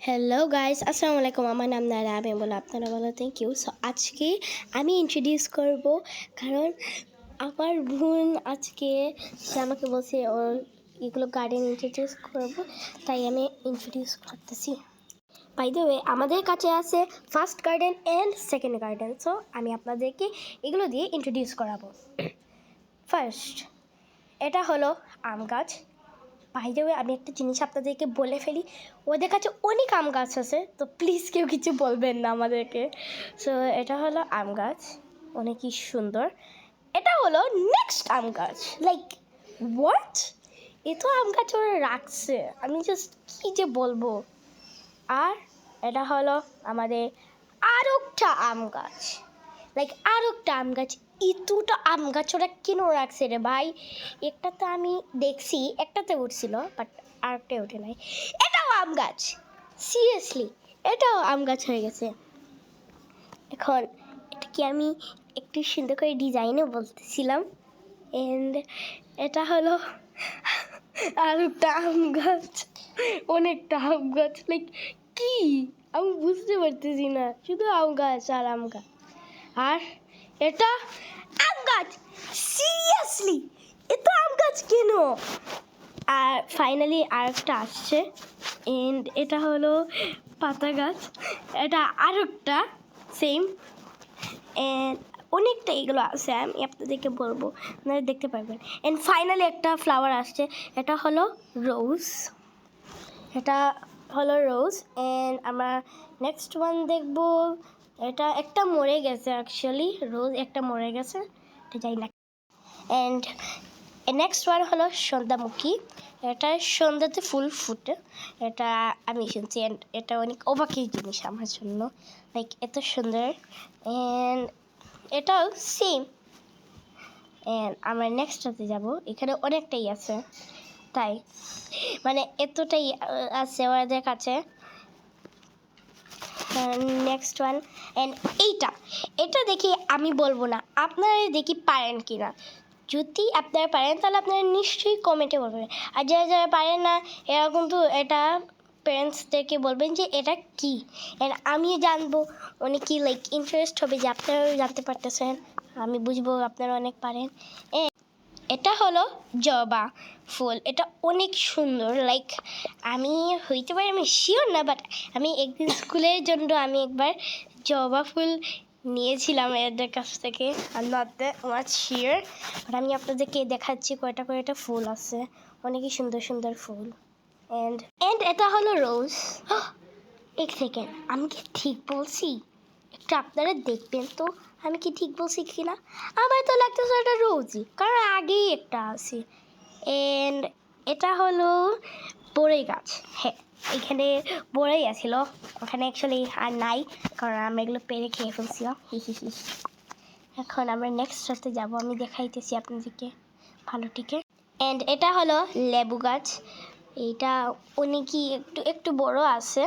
Hello guys, আসসালামু আলাইকুম। আমার নাম নারা, আমি বলো আপনারা বলো থ্যাংক ইউ। সো আজকে আমি ইন্ট্রোডিউস করব, কারণ আমার বোন আজকে সে আমাকে বলছে ওর এগুলো গার্ডেন ইন্ট্রোডিউস করব, তাই আমি ইন্ট্রোডিউস করতেছি। বাই দ্য ওয়ে, আমাদের কাছে আছে first garden and second garden. So আমি আপনাদেরকে এগুলো দিয়ে ইন্ট্রোডিউস করাবো। ফার্স্ট, এটা হলো আম গাছ। বাই দ্য ওয়ে, আমি একটা জিনিস আপনাদেরকে বলে ফেলি, ওদের কাছে অনেক আম গাছ আছে, তো প্লিজ কেউ কিছু বলবেন না আমাদেরকে। সো এটা হলো আম গাছ, অনেকই সুন্দর। এটা হলো নেক্সট আম গাছ। লাইক হোয়াট, এ তো আম গাছ ওরা রাখছে, আমি জাস্ট কী যে বলবো। আর এটা হলো আমাদের আরও একটা আম গাছ। লাইক আরও একটা আম গাছ। এতটা আম গাছ ওরা কেন রাখছে রে ভাই? একটাতে আমি দেখছি, একটাতে উঠছিল, বাট আরেকটাই ওঠে নাই। এটাও আম গাছ, সিরিয়াসলি এটাও আম গাছ হয়ে গেছে। এখন এটা কি আমি একটু সুন্দর করে ডিজাইনও বলতেছিলাম। অ্যান্ড এটা হলো আরেকটা আম গাছ, অনেকটা আম গাছ। লাইক কি, আমি বুঝতে পারতেছি না, শুধু আম গাছ আর আম গাছ। আর এটা আম গাছ, সিরিয়াসলি এত আম গাছ কেন? আর ফাইনালি আরেকটা আসছে, এন্ড এটা হলো পাতা গাছ। এটা আরেকটা সেম, এন্ড অনেকটা এগুলো আছে, আমি আপনাদেরকে বলবো, আপনারা দেখতে পারবেন। এন্ড ফাইনালি একটা ফ্লাওয়ার আসছে, এটা হলো রোজ। এটা হলো রোজ। অ্যান্ড আমরা নেক্সট ওয়ান দেখবো, এটা একটা মরে গেছে অ্যাকচুয়ালি, রোজ একটা মরে গেছে, এটা যাই না। অ্যান্ড নেক্সট ওয়ান হলো সন্ধ্যামুখী। এটা সন্ধ্যাতে ফুল ফুটে, এটা আমি শুনছি। অ্যান্ড এটা অনেক অবাকের জিনিস আমার জন্য, লাইক এত সুন্দর। অ্যান্ড এটাও সেম। অ্যান্ড আমরা নেক্সটটাতে যাব, এখানে অনেকটাই আছে, তাই মানে এতটাই আছে ওদের কাছে। নেক্সট ওয়ান, অ্যান্ড এটা দেখি আমি বলবো না, আপনারা দেখি পারেন কি না। যদি আপনারা পারেন তাহলে আপনারা নিশ্চয়ই কমেন্টে বলবেন, আর যারা যারা পারেন না এরা কিন্তু এটা প্যারেন্টসদেরকে বলবেন যে এটা কী। অ্যান্ড আমিও জানবো, অনেকই লাইক ইন্টারেস্ট হবে যে আপনারাও জানতে পারতেছেন, আমি বুঝবো আপনারা অনেক পারেন। এটা হলো জবা ফুল, এটা অনেক সুন্দর। লাইক আমি হইতে পারে আমি শিওর না, বাট আমি একদিন স্কুলের জন্য আমি একবার জবা ফুল নিয়েছিলাম এদের কাছ থেকে। Are not that much sure, but আমি আপনাদেরকে দেখাচ্ছি কয়টা কয়টা ফুল আছে, অনেকই সুন্দর সুন্দর ফুল। অ্যান্ড এটা হলো রোজ। এক সেকেন্ড, আমি কি ঠিক বলছি? একটু আপনারা দেখবেন তো আমি কি ঠিক বলছি কি না। আমার তো লাগতেছে এটা রোজই, কারণ আগেই একটা আছে। অ্যান্ড এটা হলো বড়ই গাছ। হ্যাঁ, এখানে বড়ই আছিল, ওখানে অ্যাকচুয়ালি আর নাই, কারণ আমরা এগুলো পেরে খেয়ে ফেলছিলাম। এখন আমরা নেক্সট রাস্তে যাবো, আমি দেখাইতেছি আপনাদেরকে ভালোটিকে। অ্যান্ড এটা হলো লেবু গাছ, এটা অনেকই একটু একটু বড় আছে।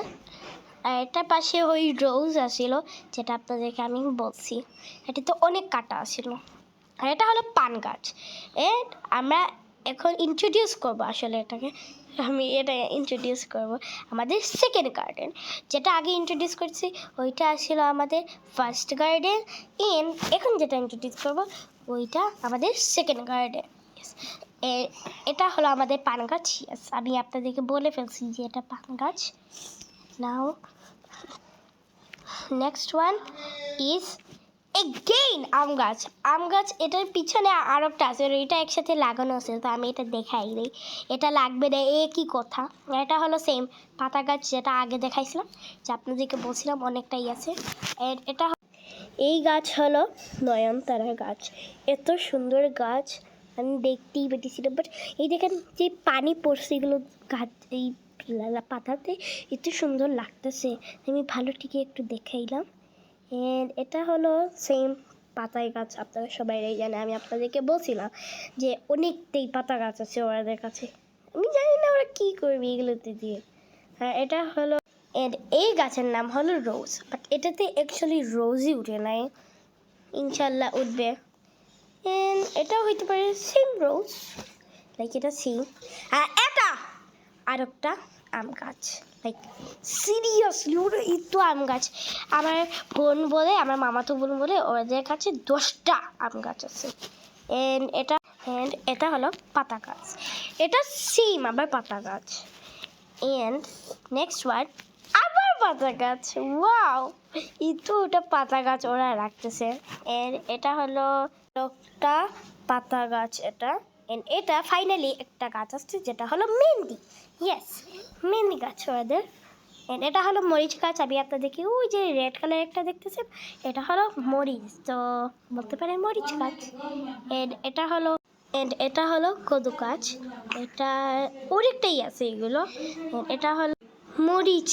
আর এটার পাশে ওই রোজ আসিল, যেটা আপনাদেরকে আমি বলছি, এটাতে অনেক কাটা আসিল। আর এটা হলো পান গাছ। এন্ড আমরা এখন ইন্ট্রোডিউস করবো, আসলে এটাকে আমি এটা ইন্ট্রোডিউস করব আমাদের সেকেন্ড গার্ডেন। যেটা আগে ইন্ট্রোডিউস করছি ওইটা আসছিল আমাদের ফার্স্ট গার্ডেন, এন্ড এখন যেটা ইন্ট্রোডিউস করব ওইটা আমাদের সেকেন্ড গার্ডেন। এটা হলো আমাদের পান গাছ। আমি আপনাদেরকে বলে ফেলছি যে এটা পান গাছ। নাও নেক্সট ওয়ান ইজ এগেইন আম গাছ। আম গাছ, এটার পিছনে আর একটা আছে, এটা একসাথে লাগানো আছে, তো আমি এটা দেখাই দিই। এটা লাগবে না, একই কথা। এটা হলো সেম পাতা গাছ, যেটা আগে দেখাইছিলাম, যে আপনাদেরকে বলছিলাম অনেকটাই আছে। এটা এই গাছ হলো নয়নতারা গাছ। এত সুন্দর গাছ আমি দেখতেই পেতেছিলাম, বাট এই দেখেন যে পানি পড়ছে এগুলো গাছ, এই পাতাতে এত সুন্দর লাগতেছে, আমি ভালো ঠিকই একটু দেখাইলাম। অ্যান্ড এটা হলো সেম পাতাই গাছ, আপনারা সবাই জানে, আমি আপনাদেরকে বলছিলাম যে অনেকটাই পাতা গাছ আছে ওদের কাছে, আমি জানি না ওরা কী করবে এগুলোতে দিয়ে। হ্যাঁ, এটা হলো, অ্যান্ড এই গাছের নাম হলো রোজ, বাট এটাতে অ্যাকচুয়ালি রোজই উঠে নাই, ইনশাল্লাহ উঠবে। অ্যান্ড এটাও হইতে পারে সেম রোজ, লাইক এটা সেম। আর এটা আর একটা আম গাছ, লাইক সিরিয়াসলি ওরা এত আম গাছ। আমার বোন বলে, আমার মামাতো বোন বলে ওদের কাছে 10টা আম গাছ আছে। এটা হলো পাতা গাছ, এটা সেম আবার পাতা গাছ। এন্ড নেক্সট ওয়ান আবার পাতা গাছ, ওয়াও তো ওটা পাতা গাছ ওরা রাখতেছে। এন্ড এটা হলো একটা পাতা গাছ এটা। এন্ড এটা ফাইনালি একটা গাছ আসছে যেটা হলো মেহেন্দি, ইয়েস মেহেন্দি গাছ ওদের। এন্ড এটা হলো মরিচ গাছ। আমি আপনাদেরকে ওই যে রেড কালার একটা দেখতেছেন, এটা হলো মরিচ, তো বলতে পারেন মরিচ গাছ। এটা হলো কদু গাছ, এটা অনেকটাই আছে এগুলো। এটা হলো মরিচ,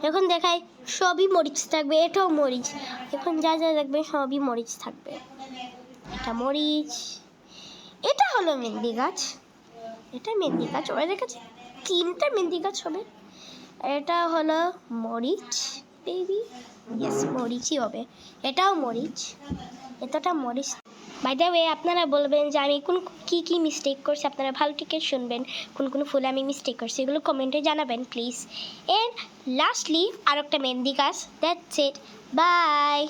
এখন দেখাই সবই মরিচ থাকবে, এটাও মরিচ, এখন যা যা দেখবে সবই মরিচ থাকবে। এটা মরিচ। এটা হলো মেহেন্দি গাছ, এটা মেহেন্দি গাছ, ওদের কাছে 3টা মেহেন্দি গাছ হবে। এটা হলো মরিচ বেবি, ইয়েস মরিচই হবে, এটাও মরিচ, এতটা মরিচ। বাই দ্য ওয়ে আপনারা বলবেন যে আমি কি মিস্টেক করছি, আপনারা ভালো থেকে শুনবেন কোন ফুলে আমি মিস্টেক করছি, এগুলো কমেন্টে জানাবেন প্লিজ। এন্ড লাস্টলি আর একটা মেহেন্দি গাছ, দ্যাটস ইট, বাই।